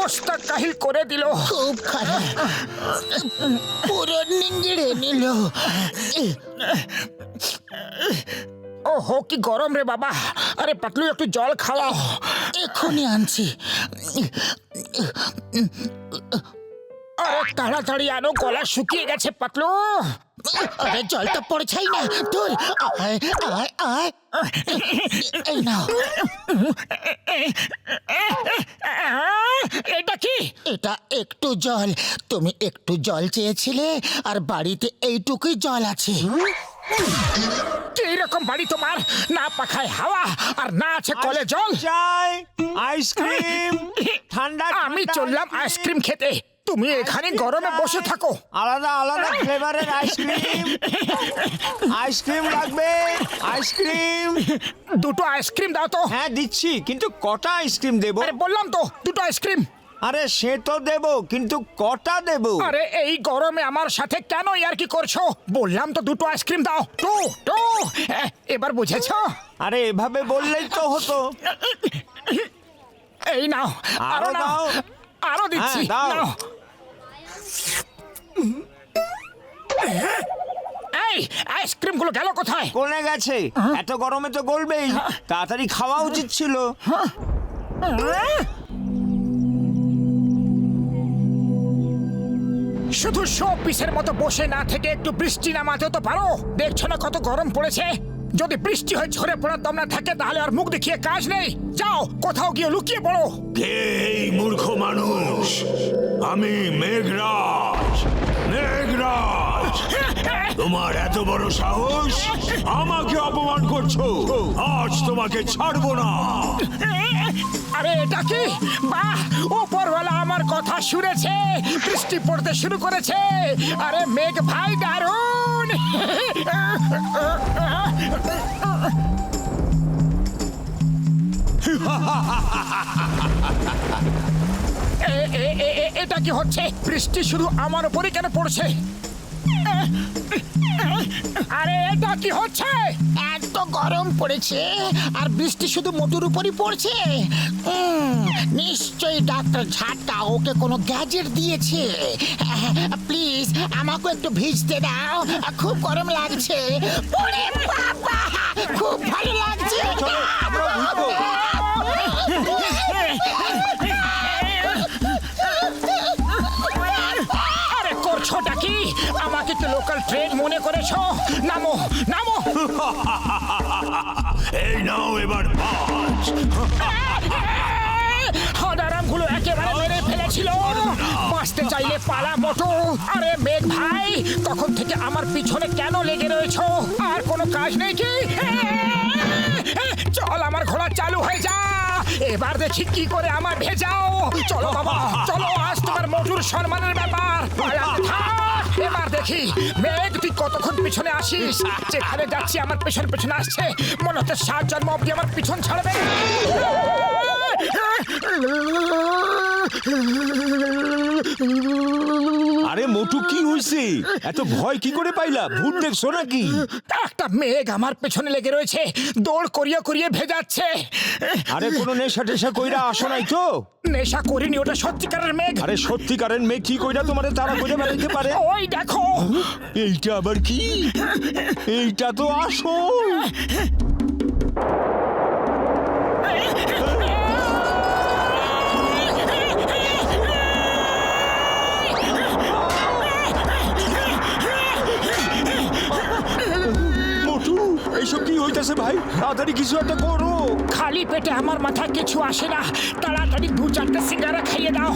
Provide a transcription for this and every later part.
অবস্থা কাহিল করে দিল। খুব খারাপ, পুরো নিংড়ে নিল। ও হো, কি গরম রে বাবা। আরে পাতলু, একটু জল খাওয়াও। এক্ষুনি আনছি। আরে তাড়াতাড়ি আনো, গলা শুকিয়ে গেছে পাতলু। আরে জলটা পড়ছেই না। ধুর, আয় আয় আয়, এই নাও। এটা কি? এটা একটু জল। তুমি একটু জল চেয়েছিলে, আর বাড়িতে এইটুকুই জল আছে। কি রকম বাড়ি তোমার? না পাখায় হাওয়া আর না আছে কলে জল। চাই, আইসক্রিম, ঠান্ডা। আমি চললাম আইসক্রিম খেতে, তুমি এখানে গরমে বসে থাকো। আলাদা আলাদা ফ্লেভারের আইসক্রিম। আইসক্রিম লাগবে, আইসক্রিম। দুটো আইসক্রিম দাও তো। হ্যাঁ দিচ্ছি, কিন্তু কটা আইসক্রিম দেবো? আরে বললাম তো দুটো আইসক্রিম। আরে সে তো দেবো, কিন্তু কটা দেবো? আরে এই গরমে আমার সাথে কেন আর কি করছো? বললাম তো দুটো আইসক্রিম দাও। টু টু, এবার বুঝেছো? আরে এভাবে বললেই তো হতো। এই নাও, আরো আরো নাও, দাও। আরো দিচ্ছি। হ্যাঁ, দাও। নাও। এই আইসক্রিম গুলো গেল কোথায়? কোনে গেছে? এত গরমে তো গলবেই, তাড়াতাড়ি খাওয়া উচিত ছিল। শুধু শো পিসের মতো বসে না থেকে একটু বৃষ্টি নামাতে তো পারো। দেখছো না কত গরম পড়েছে? যদি বৃষ্টি হয়ে ঝরে পড়ার দম না থাকে তাহলে আর মুখ দেখিয়ে কাজ নেই। যাও কোথাও গিয়ে লুকিয়ে পড়ো। কে এই মূর্খ মানুষ? আমি মেঘরাজ। মেঘরাজ, তোমার এত বড় সাহস, আমাকে অপমান করছো? আজ তোমাকে ছাড়বো না। আরে এটা কি? বাহ, উপরওয়ালা আমার কথা শুনেছে, বৃষ্টি পড়তে শুরু করেছে। আরে মেঘ ভাই দারুণ। এটা কি হচ্ছে? বৃষ্টি শুধু আমার উপরই কেন পড়ছে? আরে এটা কি হচ্ছে? এত গরম পড়েছে, আর বৃষ্টি শুধু মোটুর উপরই পড়ছে। নিশ্চয়ই ডাক্তার ঝাঁটা ওকে কোনো গ্যাজেট দিয়েছে। প্লিজ আমাকে একটু ভিজতে দাও, খুব গরম লাগছে। ওরে বাবা, খুব ভালো লাগছে। চলো, আমরা ভিজবো। আরে করছোটা কি? আমাকে কি লোকাল ট্রেন মনে করেছো? নামো নামো। এই নাও এবার পাঁচ। হাদারামগুলো একেবারে মেরে ফেলেছিল। বাঁচতে চাইলে পালা মোটু। আরে মেঘ ভাই, তখন থেকে আমার পিছনে কেন লেগে রয়েছো? আর কোনো কাজ নেই কি? চল, আমার ঘোড়া চালু হয়ে যা। এবার দেখি কি করে আমার ভেজাও। চলো বাবা চলো, আজ তোমার মোটুর সম্মানের ব্যাপার। এবার দেখি মেঘ, তুই কতক্ষণ পিছনে আসিস? যেখানে যাচ্ছি আমার পেছন পেছনে আসছে। মনে হচ্ছে 7 জন্ম অব্দি আমার পিছন ছাড়বে। আরে মোটু, কি হইছে? এত ভয় কি করে পাইলা? ভূত দেখছো নাকি? একটা মেঘ আমার পেছনে লেগে রয়েছে, দৌড় করিয়ে করিয়ে ভেজাচ্ছে। আরে কোনো নেশা টেশা কইরা আসো নাই তো? নেশা করিনি, ওটা সত্যিকারের মেঘ। আরে সত্যিকারের মেয়ে কি কইরা তোমারে তারা কইরা বেড়াইতে পারে? ওই দেখো। এইটা আবার কি? এইটা তো আসল। মোটু, এইসব কি হইতাছে ভাই? তাড়াতাড়ি কিছু একটা করো। খালি পেটে আমার মাথায় কিছু আসে না। তাড়াতাড়ি 2-4টে সিঙ্গারা খাইয়ে দাও।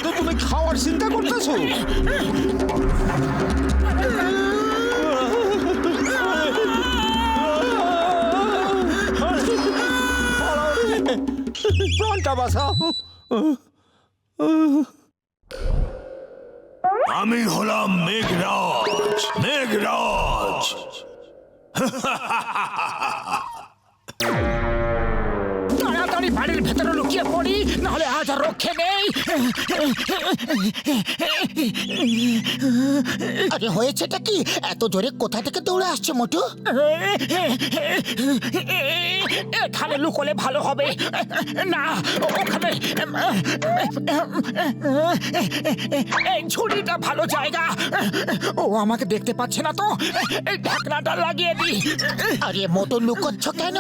তো তুমি খাওয়ার চিন্তা করতেছো? প্রাণটা বাঁচাও। আমি হলাম মেঘরাজ। মেঘরাজ, তাড়াতাড়ি বাড়ির ভেতরে লুকিয়ে পড়ি, নাহলে আজ আর রক্ষে নেই। আরে হয়েছেটা কি? এত জোরে কোথা থেকে দৌড়ে আসছে মোটু? এখানে লুকোলে ভালো হবে। না, ওখানে এই ঝুড়িটা ভালো জায়গা। ও আমাকে দেখতে পাচ্ছে না তো, এই ঢাকনাটা লাগিয়ে দি। আরে মোটু লুকোচ্ছ কেন?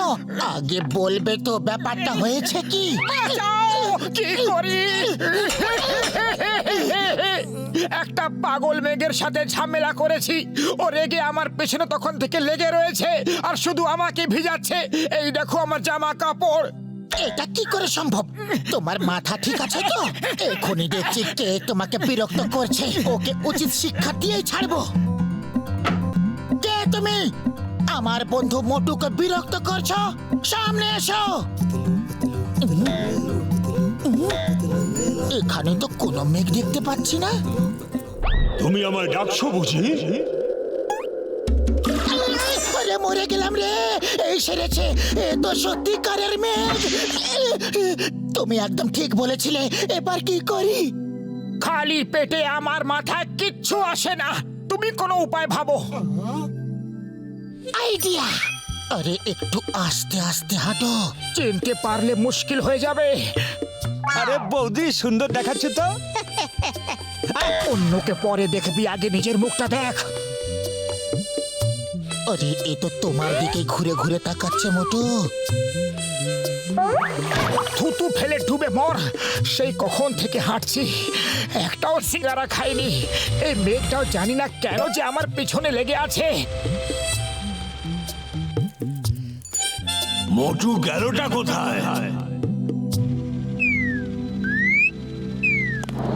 আগে বলবে তো ব্যাপারটা হয়েছে কি? বাঁচাও! কি করি? একটা পাগল মেঘের সাথে ঝামেলা করেছি। ও রেগে আমার পেছনে তখন থেকে লেগে রয়েছে আর শুধু আমাকে ভিজাচ্ছে। এই দেখো আমার জামা কাপড়। এটা কি করে সম্ভব? তোমার মাথা ঠিক আছে তো? এখনই দেখছি কে তোমাকে বিরক্ত করছে। ওকে উচিত শিক্ষা দিয়েই ছাড়বো। কে তুমি? আমার বন্ধু মোটুকে বিরক্ত করছো? সামনে এসো। এখানে তো কোনো মেঘ দেখতে পাচ্ছি না। তুমি আমার ডাকছো বুঝি? আরে মরে গেলাম রে। এই সেরেছে, এ তো সত্যিকারের মেঘ। তুমি একদম ঠিক বলেছিলে। এবার কি করি? খালি পেটে আমার মাথায় কিচ্ছু আসে না। তুমি কোনো উপায় ভাবো। আইডিয়া। আরে একটু আস্তে আস্তে হাঁটো। চিনতে পারলে মুশকিল হয়ে যাবে। আরে বৌদি সুন্দর দেখাচ্ছে তো। অন্যকে পরে দেখবি, আগে নিজের মুখটা দেখ। আরে এ তো তোমার দিকে ঘুরে ঘুরে তাকাচ্ছে মোটু। থুতু ফেলে ডুবে মর। সেই কখন থেকে হাঁটছি, একটাও সিঙ্গারা খাইনি। এই মেঘটাও জানি না কেন যে আমার পিছনে লেগে আছে। মোটু গেলটা কোথায়?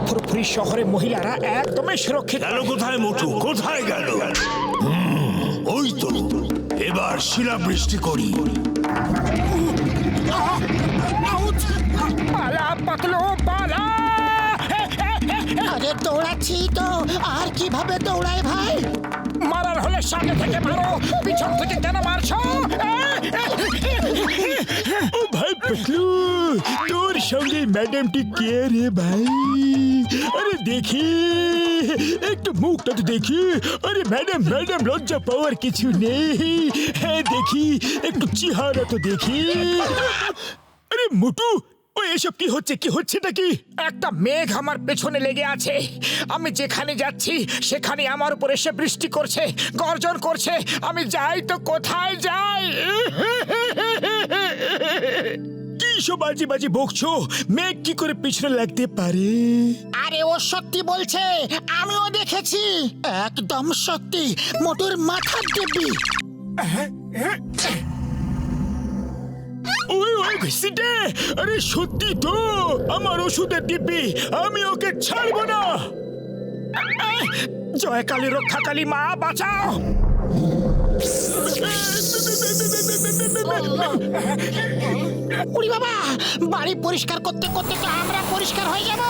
ফুরফুরি শহরে মহিলারা একদমই সুরক্ষিত। গেল কোথায় মোটু? কোথায় গেল? ওই তো, এবার শিলাবৃষ্টি করি। পালা পাতলো পালা। আরে দৌড়াচ্ছি তো, আর কিভাবে দৌড়ায় ভাই? মারার হলে সামনে থেকে মারো, পিছন থেকে কেন মারছো? ও ভাই পটলু, তোর সঙ্গে ম্যাডামটি কে রে ভাই? আরে দেখি, একটু মুখটা তো দেখি। আরে ম্যাডাম ম্যাডাম লজ্জা পাওয়ার কিছু নেই। হ্যাঁ দেখি, একটু চেহারা তো দেখি। আরে মোটু, ও এসব কি হচ্ছে? কি হচ্ছেটা কি? একটা মেঘ আমার পেছনে লেগে আছে। আমি যেখানে যাচ্ছি সেখানে আমার উপর এসে বৃষ্টি করছে, গর্জন করছে। আমি যাই তো কোথায় যাই? কি সব বাজি বাজি বকছো? মেঘ কি করে পিছনে লাগতে পারে? আরে ও সত্যি বলছে, আমিও দেখেছি। একদম সত্যি, মোটুর মাথার দিব্যি। ওই ওই ঘুষিটে, আরে সত্যি তো আমার ওষুধের দিব্যি। আমি ওকে ছাড়বো না। জয় কালী, রক্ষা কালী, মা বাঁচাও। উড়ি বাবা, বাড়ি পরিষ্কার করতে করতে তো আমরা পরিষ্কার হয়ে যাব।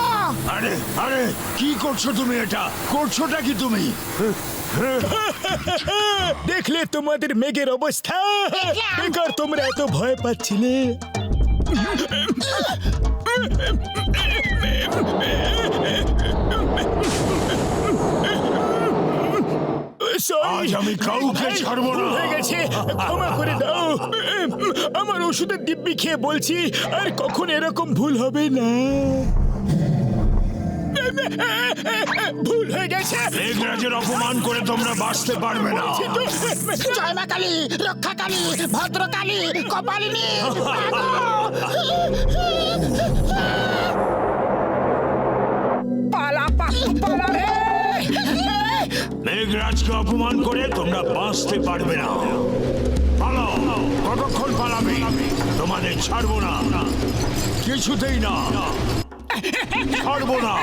আরে আরে, কি করছো তুমি? এটা করছোটা কি তুমি? দেখলে তোমাদের মেঘের অবস্থা? দেখলাম। বেকার তোমরা এত ভয় পাচ্ছিলে। আজ আমি কাউকে ছাড়বো না। হয়ে গেছে, ক্ষমা করে দাও। আমার ওষুধের দিব্যি খেয়ে বলছি, আর কখন এরকম ভুল হবে না। ভুল হয়ে গেছে। মেঘরাজের অপমান করে তোমরা বাঁচতে পারবে না। জয় মা কালী, রক্ষা কালী, ভদ্র কালী, কপালিনী। পালা পাতলু পালা রে। মেঘরাজকে অপমান করে তোমরা বাঁচতে পারবে না। পালাও। কতক্ষণ পালাবে? তোমাদের ছাড়বো না, কিছুতেই না। ছাড়বো না,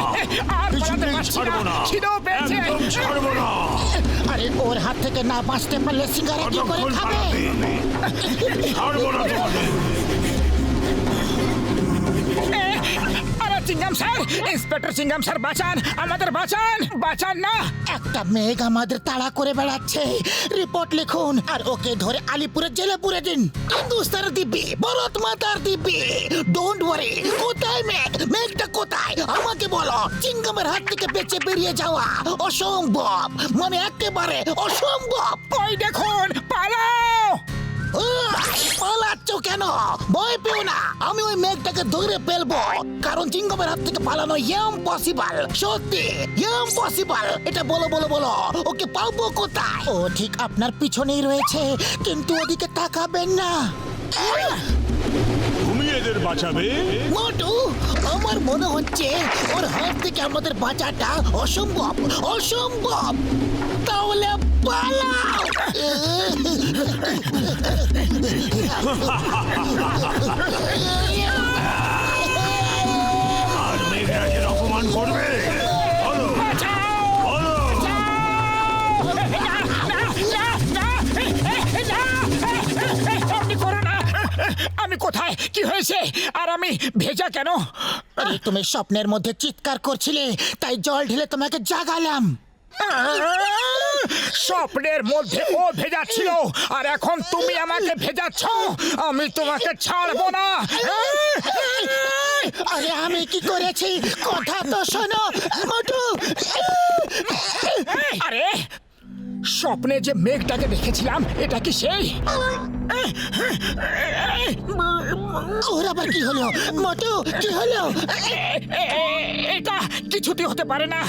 আর পালাতে কিছুতেই পারছি ছাড়বো না। না, খিদেও পেয়েছে। একদম ছাড়বো না। আরে ওর হাত থেকে না বাঁচতে পারলে সিঙ্গারা কি করে কতক্ষণ খাবে? পালাবে? ছাড়বো না তোমাদের। আরে চিংগাম স্যার, ইন্সপেক্টর চিংগাম স্যার, বাঁচান, আমাদের বাঁচান, বাঁচান না। একটা মেঘ আমাদের তাড়া করে বেড়াচ্ছে। রিপোর্ট লিখুন আর ওকে ধরে আলিপুরের জেলে পুরে দিন। হিন্দুস্তান দিব্যি, ভারত মাতার দিব্যি। Don't worry. কোথায় মেঘ? মেঘটা কোথায়? আমাকে বলো। চিংগামের হাত থেকে বেঁচে বেরিয়ে যাওয়া অসম্ভব, মানে একেবারে অসম্ভব। ওই দেখুন, পালাও। পালাচ্ছ কেন? ভয় পেও না, আমি ওই মেঘটাকে ধরে ফেলবো। কারণ চিংগমের হাত থেকে পালানো ইম্পসিবল, সত্যি ইম্পসিবল। এটা বলো বলো বলো, ওকে পাবো কোথায়? ও ঠিক আপনার পিছনেই রয়েছে, কিন্তু ওদিকে তাকাবেন না। তুমি এদের বাঁচাবে? মোটু, আমার মনে হচ্ছে ওর হাত থেকে আমাদের বাঁচাটা অসম্ভব, অসম্ভব। তাহলে পালাও। আর মেঘরাজের অপমান করবে? বলো, বলো। আপনি করো না। আমি কোথায়? কি হয়েছে? আর আমি ভেজা কেন? আরে তুমি স্বপ্নের মধ্যে চিৎকার করছিলে, তাই জল ঢেলে তোমাকে জাগালাম। স্বপ্নের মধ্যে ও ভেজাচ্ছিল, আর এখন তুমি আমাকে ভেজাচ্ছ। আমি তোমাকে ছাড়বো না। আরে আমি কি করেছি? কথা তো শোনো মোটু। আরে স্বপ্নে যে মেঘটাকে দেখেছিলাম, এটা কি সেই? ওর আবার কি হলো? মোটু কি হলো? এটা কিছুতে হতে পারে না।